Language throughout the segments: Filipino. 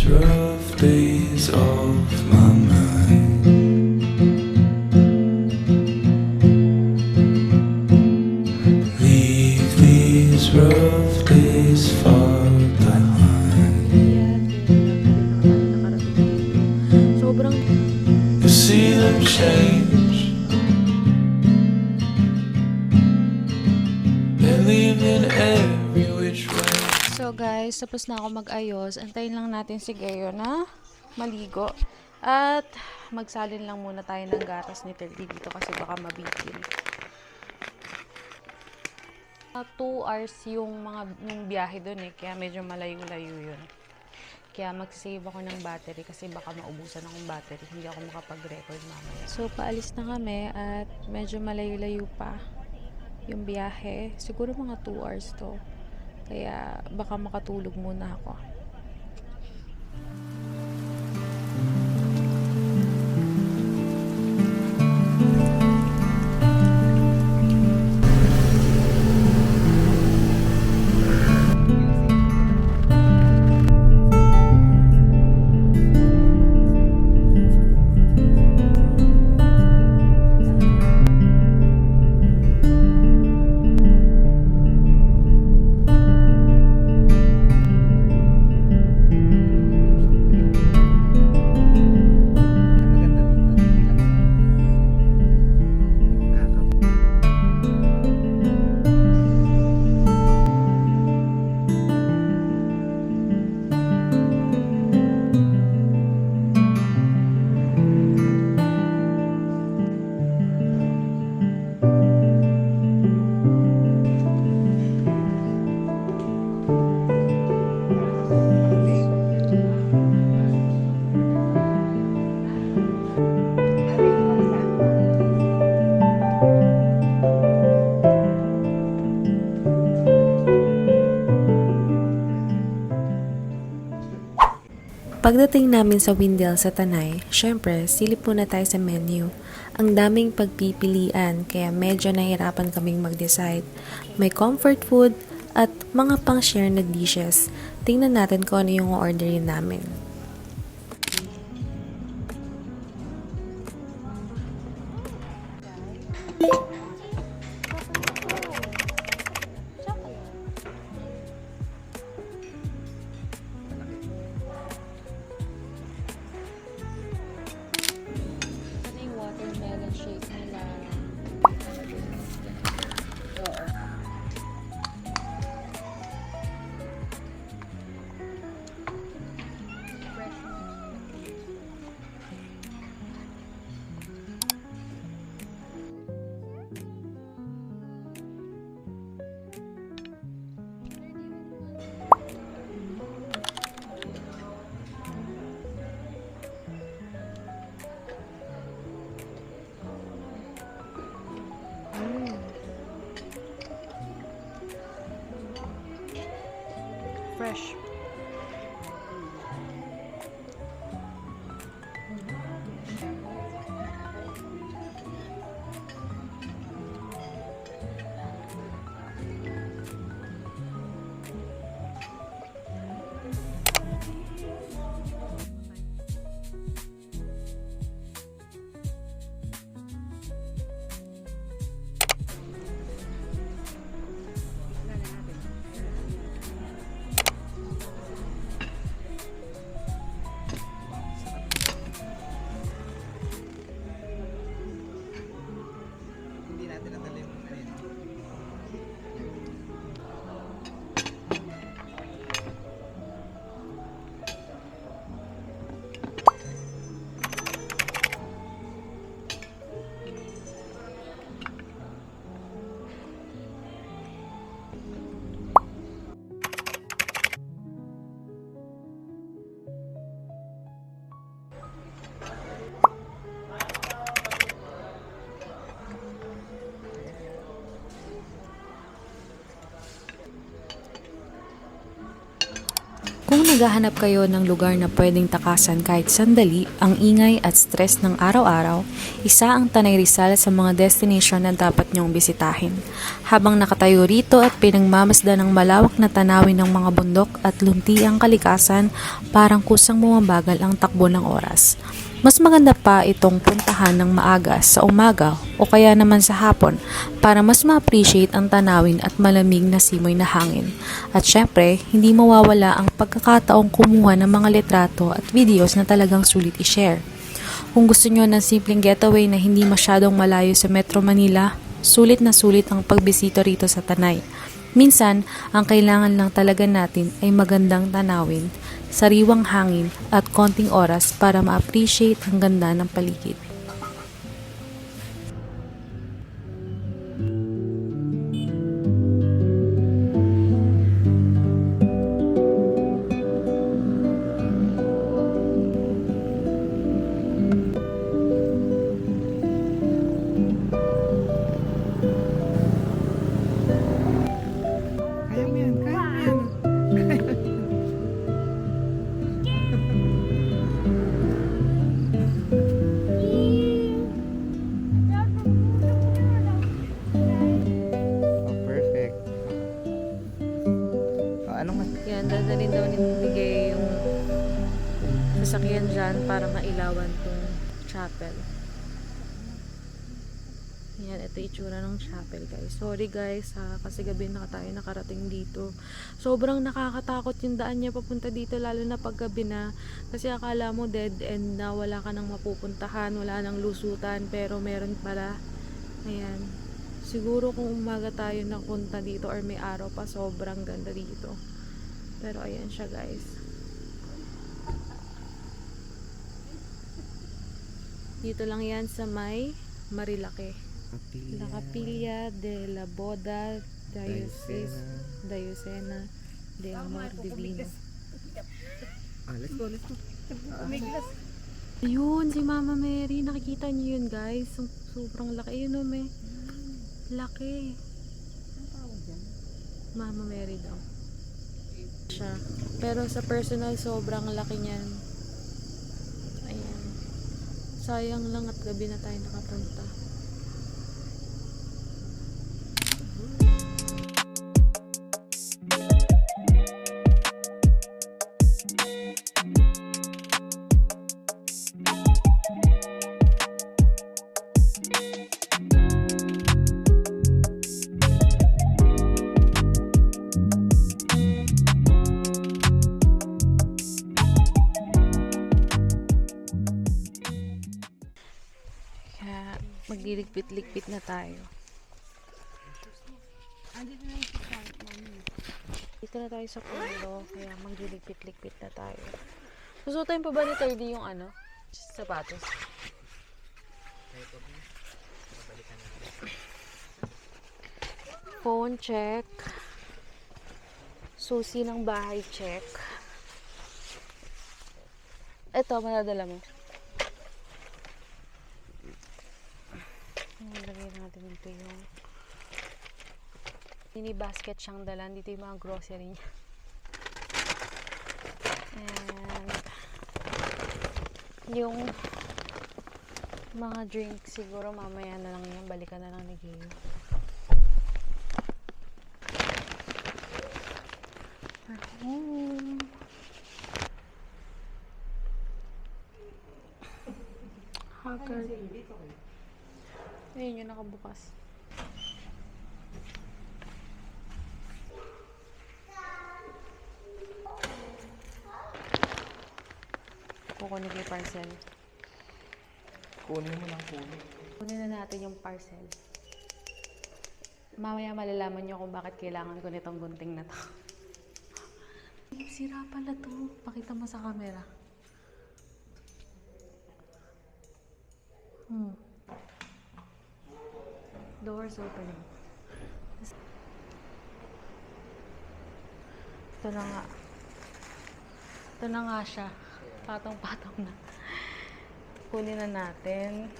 these rough days off my mind. Leave these rough days far behind. Sobrang You see them change. They're leaving every which way. So guys, tapos na ako mag-ayos. Antayin lang natin si Gayo na maligo. At magsalin lang muna tayo ng gatas ni Terdy dito kasi baka mabigil. 2 hours yung biyahe doon eh. Kaya medyo malayo-layo yun. Kaya mag-save ako ng battery kasi baka maubusan akong battery. Hindi ako makapag-record mamaya. So paalis na kami at medyo malayo-layo pa yung biyahe. Siguro mga 2 hours to. Kaya baka makatulog muna ako. Pagdating namin sa Windell sa Tanay, syempre, silip muna tayo sa menu. Ang daming pagpipilian, kaya medyo nahirapan kaming mag-decide. May comfort food at mga pang-share na dishes. Tingnan natin kung ano yung orderin namin. Ano yung watermelon shake nila? Kung naghahanap kayo ng lugar na pwedeng takasan kahit sandali ang ingay at stress ng araw-araw, isa ang Tanay Rizal sa mga destination na dapat nyong bisitahin. Habang nakatayo rito at pinagmamasdan ng malawak na tanawin ng mga bundok at lunti ang kalikasan, parang kusang bumabagal ang takbo ng oras. Mas maganda pa itong puntahan ng maaga sa umaga o kaya naman sa hapon para mas ma-appreciate ang tanawin at malamig na simoy na hangin. At syempre, hindi mawawala ang pagkakataong kumuha ng mga litrato at videos na talagang sulit i-share. Kung gusto nyo ng simpleng getaway na hindi masyadong malayo sa Metro Manila, sulit na sulit ang pagbisita rito sa Tanay. Minsan, ang kailangan lang talaga natin ay magandang tanawin, sariwang hangin at konting oras para ma-appreciate ang ganda ng paligid. Kaya mo yan, kaya mo yan. Oh, perfect. Oh, anong mas... Yan, dadalhin daw ni Miguel yung sasakyan dyan para mailawan tong chapel. Yan, ito itsura ng chapel, guys. Sorry, guys, ha, kasi gabi na tayo nakarating dito. Sobrang nakakatakot yung daan niya papunta dito, lalo na pag gabi na. Kasi akala mo dead end na, wala ka nang mapupuntahan, wala nang lusutan, pero meron pala. Ayan. Siguro kung umaga tayo napunta dito or may araw pa, sobrang ganda dito. Pero ayan siya, guys. Dito lang yan sa may Marilake. La Capilla de la Boda Diocesana de Amor Divino. Let's go, let's go. Ayun, si Mama Mary. Nakikita niyo yun, guys. Sobrang laki. Ayun, may laki. Mama Mary daw. Siya. Pero sa personal, sobrang laki niyan. Ayan. Sayang lang at gabi na tayo nakapunta. Kaya magliligpit-ligpit na tayo. Dito na tayo sa pundo, kaya magliligpit-ligpit na tayo. Susutain pa ba ni Teddy yung sapatos? Phone check. Susi ng bahay check. Ito, madadala mo. Lagay natin dito yung mini basket siyang dalan. Dito yung mga grocery niya. And yung mga drink siguro mamaya na lang yan. Balikan na lang ni Gio. Home. Haggard. Ayun yung nakabukas. Kukunin ko yung parcel. Kunin mo lang, kunin. Kunin na natin yung parcel. Mamaya malalaman nyo kung bakit kailangan ko nitong gunting na to. Sira pala to. Pakita mo sa camera. Doors opening. Ito na nga. Ito na nga siya. Patong-patong na. Kunin na natin.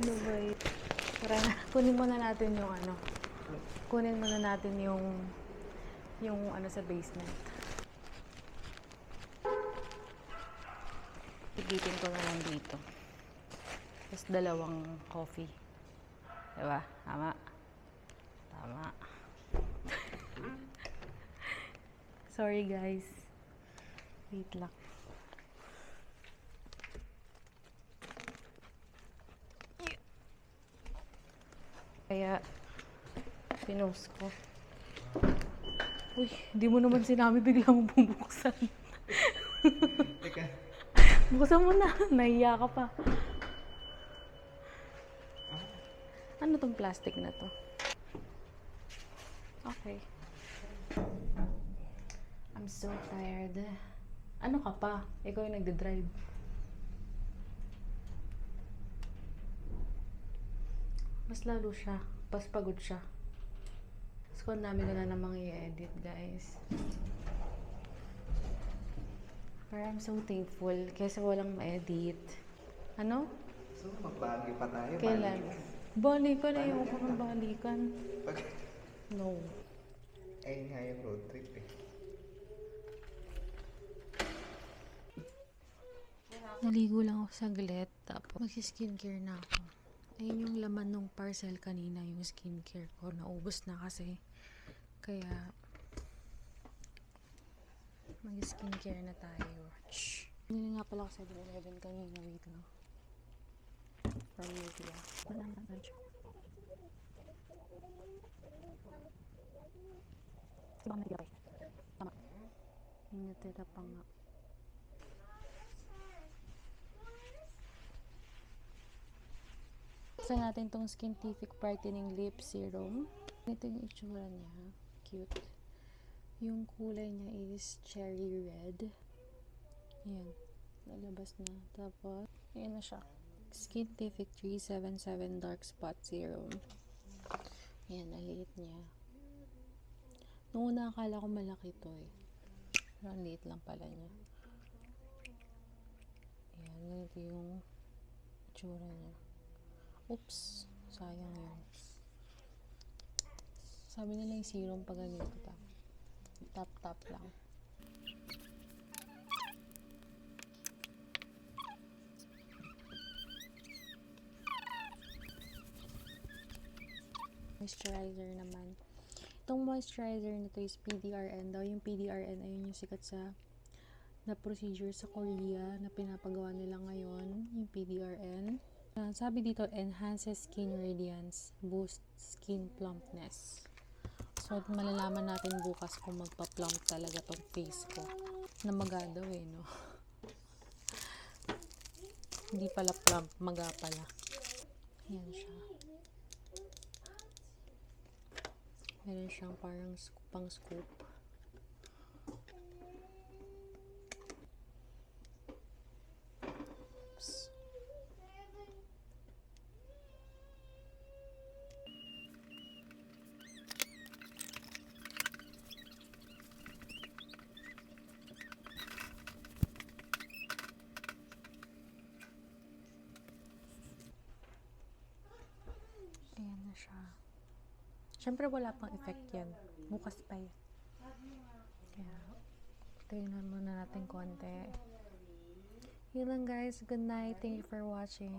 Ano ba yun? Tara na, kunin muna natin yung ano. Kunin muna natin yung ano sa basement. Ipitin ko na lang dito. Tapos 2 coffee. Diba? Tama. Tama. Sorry guys. Wait lang. Kaya, pinost ko. Uy, hindi mo naman sinabi biglang bubuksan. Teka. Buksan mo na. Nahiya ka pa. Ano tong plastic na to? Okay. I'm so tired. Ano ka pa? Ikaw yung nagde-drive. Mas lalo siya. Pas pagod siya. Tapos kung dami ko na namang i-edit, guys. Pero I'm so thankful kaysa walang ma-edit. Ano? So, magbagi pa tayo. Kailan? Balikan na yung ng balikan. Pag... No. Ayun nga yung road trip eh. Naligo lang ako saglit, tapos magsi-skincare na ako. Ayun yung laman ng parcel kanina, yung skincare ko. Naubos na kasi. Kaya, mag-skincare na tayo. Shhh! Nili nga pala ako sa 7-Eleven kanina. Wait lang. From Nivea. Wala na ba siya? Ibang Nivea ba? Tama. Yung natira pa nga. Buksan natin tong Skintific Brightening Lip Serum. Ito yung itsura niya. Cute. Yung kulay niya is cherry red. Ayan. Lalabas na. Tapos, ayan na siya. Skintific 377 Dark Spot Serum. Ayan, ang liit niya. Noong una akala ko malaki to eh. Pero ang liit lang pala niya. Ayan, ganito yung itsura niya. Oops, sayang yun. Sabi nila yung serum pag ganito pa. Tap-tap lang. Moisturizer naman. Itong moisturizer na to is PDRN daw. Yung PDRN ayun yung sikat na procedure sa Korea na pinapagawa nila ngayon. Yung PDRN. Sabi dito, enhances skin radiance, boost skin plumpness. So, malalaman natin bukas kung magpa-plump talaga tong face ko. Na maga daw eh, no? Hindi pala plump, maga pala. Yan siya. Meron siyang parang pang scoop. Oops. Ayan na siya. Siyempre wala pang effect yan. Bukas pa yan. Kaya, tingnan muna natin konti. Yun lang guys. Good night. Thank you for watching.